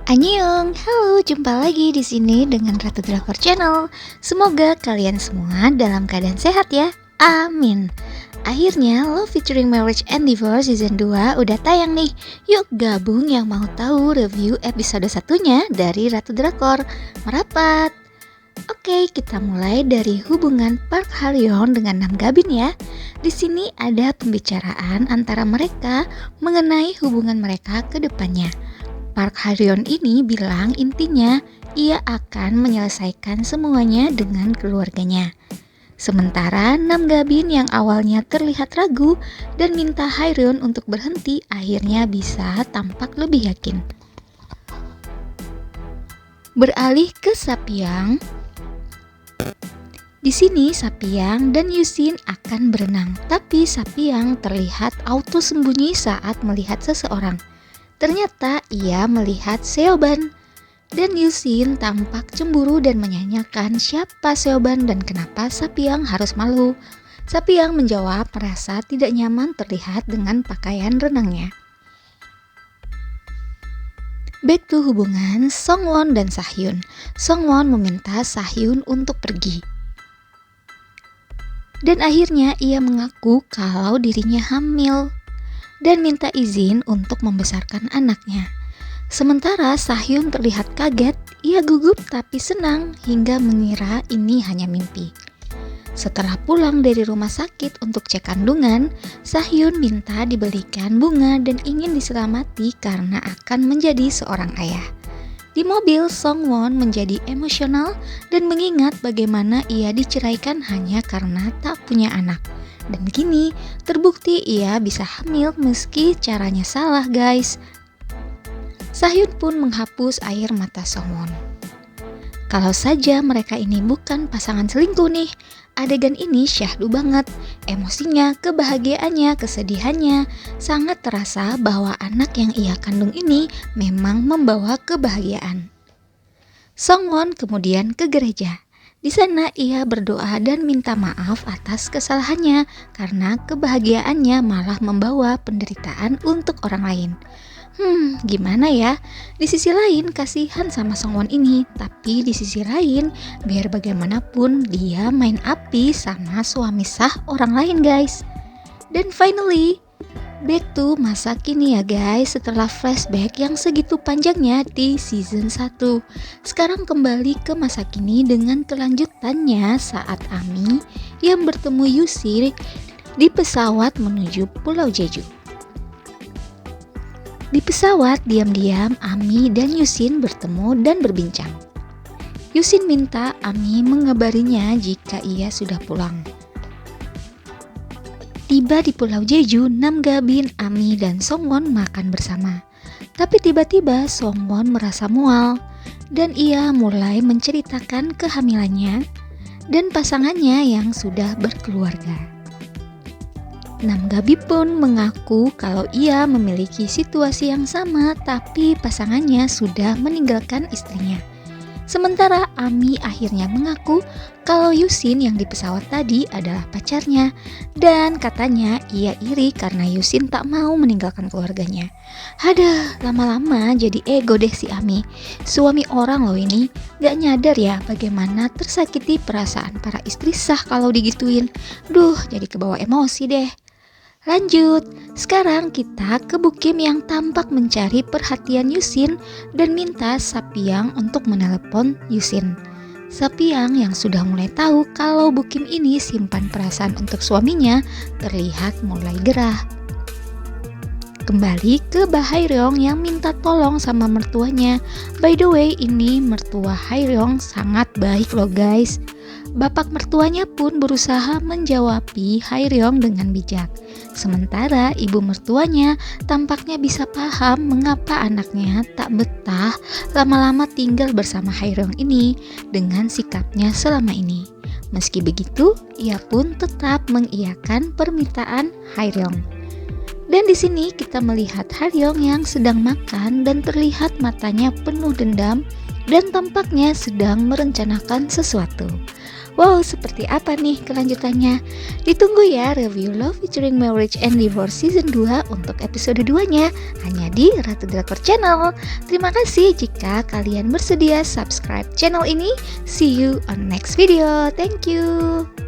Annyeong, halo, jumpa lagi di sini dengan Ratu Drakor Channel. Semoga kalian semua dalam keadaan sehat ya. Amin. Akhirnya Love Featuring Marriage and Divorce Season 2 udah tayang nih. Yuk gabung yang mau tahu review episode satunya dari Ratu Drakor. Merapat. Oke, kita mulai dari hubungan Park Ha-ryung dengan Nam Ga-bin ya. Di sini ada pembicaraan antara mereka mengenai hubungan mereka ke depannya. Park Ha-ryung ini bilang intinya ia akan menyelesaikan semuanya dengan keluarganya. Sementara Nam Ga-bin yang awalnya terlihat ragu dan minta Ha-ryung untuk berhenti akhirnya bisa tampak lebih yakin. Beralih ke Sapyeong. Di sini Sapyeong dan Yusin akan berenang, tapi Sapyeong terlihat auto sembunyi saat melihat seseorang. Ternyata ia melihat Seoban dan Yusin tampak cemburu dan menanyakan siapa Seoban dan kenapa Sapyeong harus malu. Sapyeong menjawab merasa tidak nyaman terlihat dengan pakaian renangnya. Back to hubungan Songwon dan Sahyun. Songwon meminta Sahyun untuk pergi. Dan akhirnya ia mengaku kalau dirinya hamil dan minta izin untuk membesarkan anaknya. Sementara Sahyun terlihat kaget, ia gugup tapi senang hingga mengira ini hanya mimpi. Setelah pulang dari rumah sakit untuk cek kandungan, Sahyun minta dibelikan bunga dan ingin diselamati karena akan menjadi seorang ayah. Di mobil, Songwon menjadi emosional dan mengingat bagaimana ia diceraikan hanya karena tak punya anak. Dan kini terbukti ia bisa hamil meski caranya salah guys. Sahyun pun menghapus air mata Songwon. Kalau saja mereka ini bukan pasangan selingkuh nih. Adegan ini syahdu banget. Emosinya, kebahagiaannya, kesedihannya sangat terasa bahwa anak yang ia kandung ini memang membawa kebahagiaan. Songwon kemudian ke gereja. Di sana ia berdoa dan minta maaf atas kesalahannya karena kebahagiaannya malah membawa penderitaan untuk orang lain. Gimana ya? Di sisi lain kasihan sama Songwon ini, tapi di sisi lain biar bagaimanapun dia main api sama suami sah orang lain guys. Dan finally back to masa kini ya guys, setelah flashback yang segitu panjangnya di season 1. Sekarang kembali ke masa kini dengan kelanjutannya saat Ami yang bertemu Yusin di pesawat menuju Pulau Jeju. Di pesawat diam-diam Ami dan Yusin bertemu dan berbincang. Yusin minta Ami mengabarinya jika ia sudah pulang. Tiba di Pulau Jeju, Nam Ga-bin, Ami, dan Songwon makan bersama. Tapi tiba-tiba Songwon merasa mual dan ia mulai menceritakan kehamilannya dan pasangannya yang sudah berkeluarga. Nam Ga-bin pun mengaku kalau ia memiliki situasi yang sama tapi pasangannya sudah meninggalkan istrinya. Sementara Ami akhirnya mengaku kalau Yusin yang di pesawat tadi adalah pacarnya dan katanya ia iri karena Yusin tak mau meninggalkan keluarganya. Aduh, lama-lama jadi ego deh si Ami. Suami orang loh ini, gak nyadar ya bagaimana tersakiti perasaan para istri sah kalau digituin. Duh, jadi kebawa emosi deh. Lanjut, sekarang kita ke Bukim yang tampak mencari perhatian Yusin dan minta Sapyeong untuk menelepon Yusin. Sapyeong yang sudah mulai tahu kalau Bukim ini simpan perasaan untuk suaminya terlihat mulai gerah. Kembali ke Bah Ha-ryung yang minta tolong sama mertuanya. By the way, ini mertua Ha-ryung sangat baik loh guys. Bapak mertuanya pun berusaha menjawabi Ha-ryung dengan bijak. Sementara ibu mertuanya tampaknya bisa paham mengapa anaknya tak betah lama-lama tinggal bersama Ha-ryung ini dengan sikapnya selama ini. Meski begitu, ia pun tetap mengiyakan permintaan Ha-ryung. Dan di sini kita melihat Ha-ryung yang sedang makan dan terlihat matanya penuh dendam dan tampaknya sedang merencanakan sesuatu. Wow, seperti apa nih kelanjutannya? Ditunggu ya review Love Featuring Marriage and Divorce Season 2 untuk episode 2-nya hanya di Ratu Drakor Channel. Terima kasih jika kalian bersedia subscribe channel ini. See you on next video. Thank you.